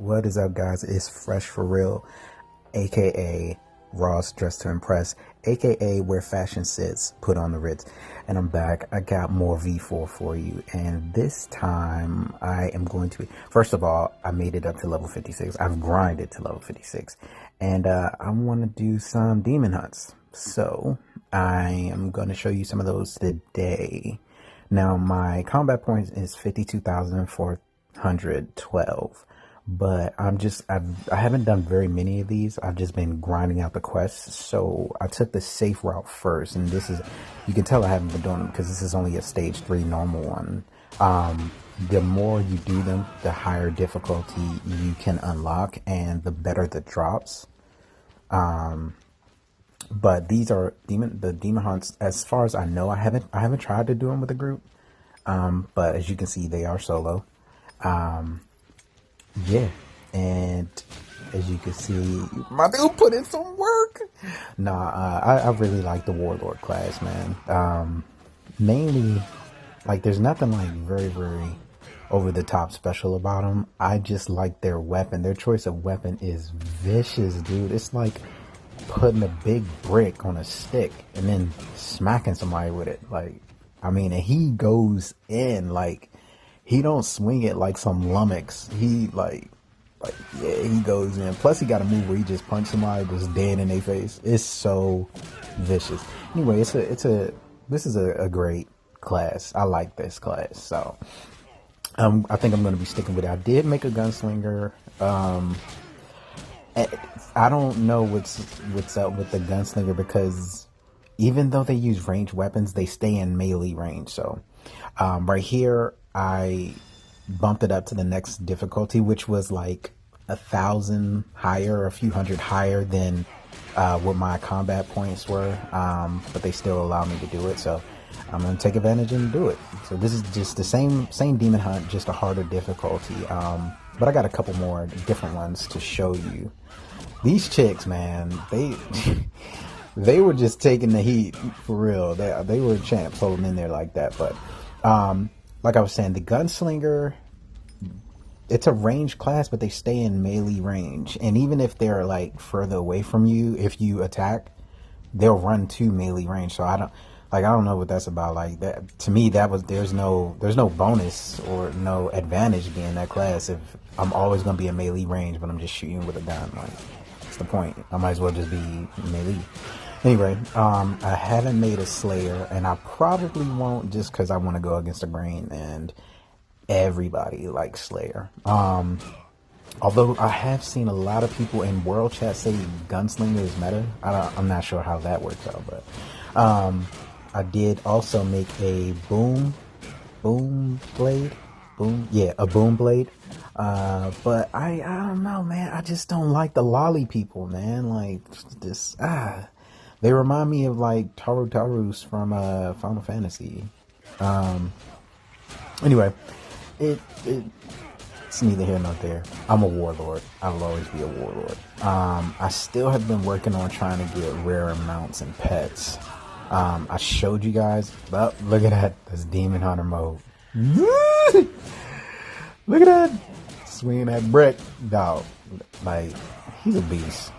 What is up, guys? It's Fresh for Real, aka Ross Dressed to Impress, aka Where Fashion Sits, Put on the Ritz. And I'm back. I got more V4 for you. And this time I am going to, first of all, I made it up to level 56. I've grinded to level 56. And I want to do some demon hunts. So I am going to show you some of those today. Now, my combat points is 52,412, but I haven't done very many of these. I've just been grinding out the quests. So I took the safe route first, and you can tell I haven't been doing them because this is only a stage 3 normal one. The more you do them, the higher difficulty you can unlock and the better the drops. But these are the demon hunts. As far as I know, I haven't tried to do them with a group. But as you can see, they are solo. Yeah, and as you can see, my dude put in some work. I really like the warlord class, man. Mainly, like, there's nothing like very, very over the top special about them. I just like their weapon. Their choice of weapon is vicious, dude. It's like putting a big brick on a stick and then smacking somebody with it. Like, I mean, and he goes in, like, he don't swing it like some lummox. He yeah, he goes in. Plus, he got a move where he just punch somebody just dead in their face. It's so vicious. Anyway, this is a great class. I like this class. So, I think I'm going to be sticking with it. I did make a gunslinger. I don't know what's up with the gunslinger because even though they use ranged weapons, they stay in melee range. So, right here, I bumped it up to the next difficulty, which was like 1,000 higher, a few hundred higher than what my combat points were. But they still allow me to do it. So I'm going to take advantage and do it. So this is just the same demon hunt, just a harder difficulty. But I got a couple more different ones to show you. These chicks, man, they were just taking the heat for real. They were champs holding in there like that. But like I was saying, the gunslinger, it's a range class, but they stay in melee range. And even if they're like further away from you, if you attack, they'll run to melee range. So I don't know what that's about. Like, that to me, there's no bonus or no advantage being that class if I'm always gonna be in melee range, but I'm just shooting with a gun. Like, what's the point? I might as well just be melee. Anyway, I haven't made a Slayer, and I probably won't just because I want to go against the grain, and everybody likes Slayer. Although I have seen a lot of people in World Chat say Gunslinger is meta. I'm not sure how that works out, but I did also make a boom blade. A boom blade. But I don't know, man. I just don't like the lolly people, man. Like, this, they remind me of like Tarus from Final Fantasy. Anyway, it's neither here nor there. I'm a warlord. I will always be a warlord. I still have been working on trying to get rare mounts and pets. I showed you guys. Oh, look at that. That's Demon Hunter mode. Look at that. Swinging that brick. Dog. Like, he's a beast.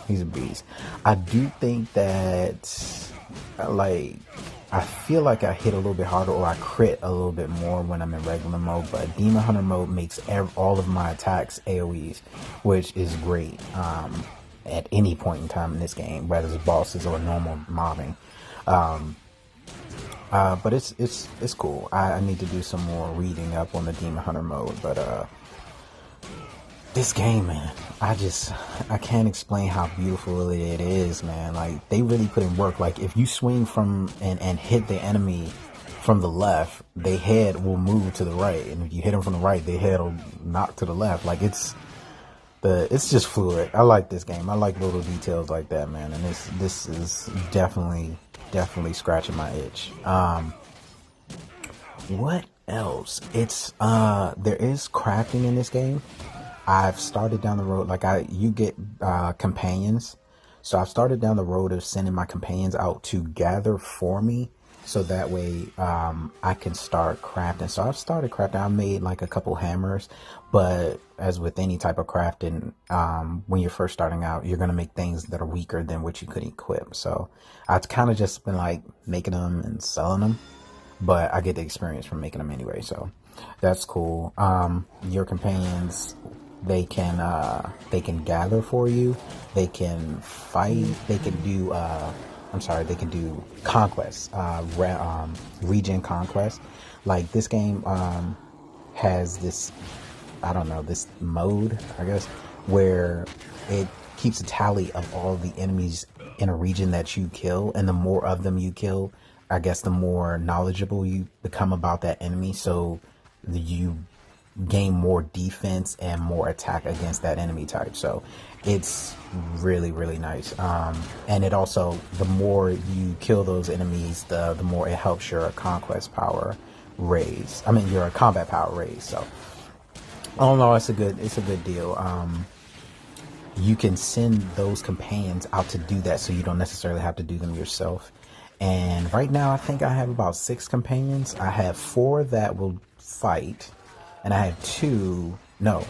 He's a beast. I do think that, like, I feel like I hit a little bit harder or I crit a little bit more when I'm in regular mode, but Demon Hunter mode makes all of my attacks AoEs, which is great at any point in time in this game, whether it's bosses or normal mobbing. But it's cool. I need to do some more reading up on the Demon Hunter mode, but this game, man, I can't explain how beautiful it is, man. Like, they really put in work. Like, if you swing from and hit the enemy from the left, their head will move to the right, and if you hit them from the right, their head will knock to the left. Like, it's just fluid. I like this game. I like little details like that, man. And this is definitely scratching my itch. What else? It's there is crafting in this game. I've started down the road, like, you get companions. So I've started down the road of sending my companions out to gather for me so that way I can start crafting. So I've started crafting. I made like a couple hammers, but as with any type of crafting, when you're first starting out, you're gonna make things that are weaker than what you could equip. So I've kind of just been like making them and selling them, but I get the experience from making them anyway. So that's cool. Your companions, they can gather for you, they can fight, they can do they can do conquest, region conquest. Like this game has this, I don't know, this mode, I guess, where it keeps a tally of all the enemies in a region that you kill, and the more of them you kill, I guess the more knowledgeable you become about that enemy. So you gain more defense and more attack against that enemy type. So it's really, really nice. And it also, the more you kill those enemies, the more it helps your conquest power raise. I mean, your combat power raise. So all in all, it's a good deal. You can send those companions out to do that, so you don't necessarily have to do them yourself. And right now, I think I have about 6 companions. I have 4 that will fight, and I have 2. No,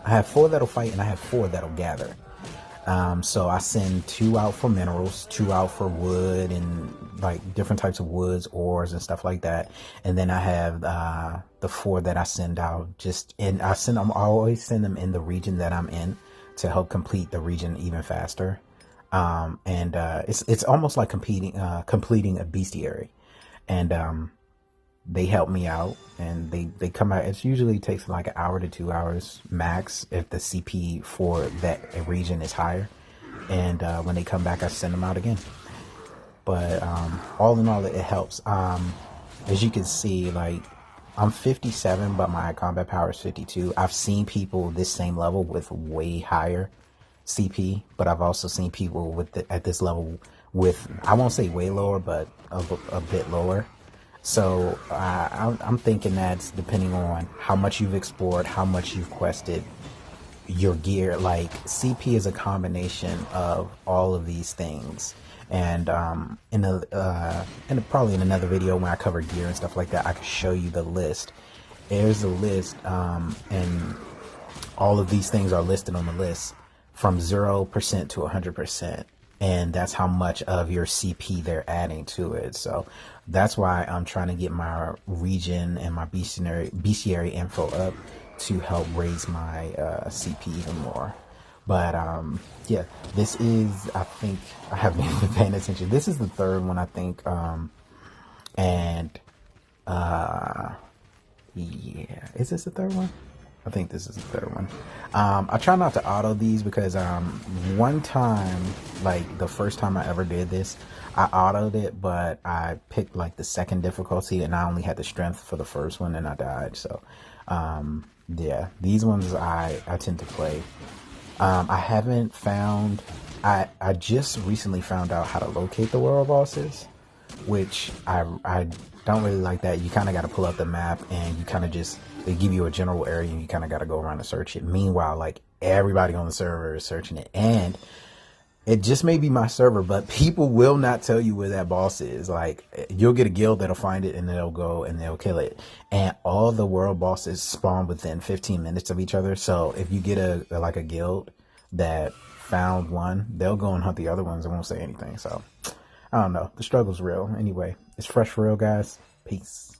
I have 4 that'll fight, and I have 4 that'll gather. So I send 2 out for minerals, 2 out for wood and like different types of woods, ores and stuff like that. And then I have the 4 that I send out I always send them in the region that I'm in to help complete the region even faster. It's almost like completing a bestiary. And they help me out, and they come out. It usually takes like an hour to 2 hours max if the CP for that region is higher. And when they come back, I send them out again. But all in all, it helps. As you can see, like, I'm 57, but my combat power is 52. I've seen people this same level with way higher CP, but I've also seen people at this level with, I won't say way lower, but a bit lower. So I'm thinking that's depending on how much you've explored, how much you've quested, your gear. Like, CP is a combination of all of these things. And probably in another video when I cover gear and stuff like that, I can show you the list. There's a list, and all of these things are listed on the list from 0% to 100%. And that's how much of your CP they're adding to it. So that's why I'm trying to get my region and my bestiary info up to help raise my CP even more. But yeah, this is, I think, I haven't even been paying attention. This is the 3rd one, I think. Yeah, is this the 3rd one? I think this is the 3rd one. I try not to auto these because one time, like the first time I ever did this, I autoed it, but I picked like the 2nd difficulty, and I only had the strength for the first one, and I died. So yeah, these ones I tend to play. I haven't found, I just recently found out how to locate the world bosses, which I don't really like that. You kind of got to pull up the map, and you kind of just, they give you a general area, and you kind of got to go around and search it. Meanwhile, like, everybody on the server is searching it, and it just may be my server, but people will not tell you where that boss is. Like, you'll get a guild that'll find it, and they'll go and they'll kill it. And all the world bosses spawn within 15 minutes of each other. So if you get a guild that found one, they'll go and hunt the other ones and won't say anything. So I don't know. The struggle's real. Anyway, it's Fresh for Real, guys. Peace.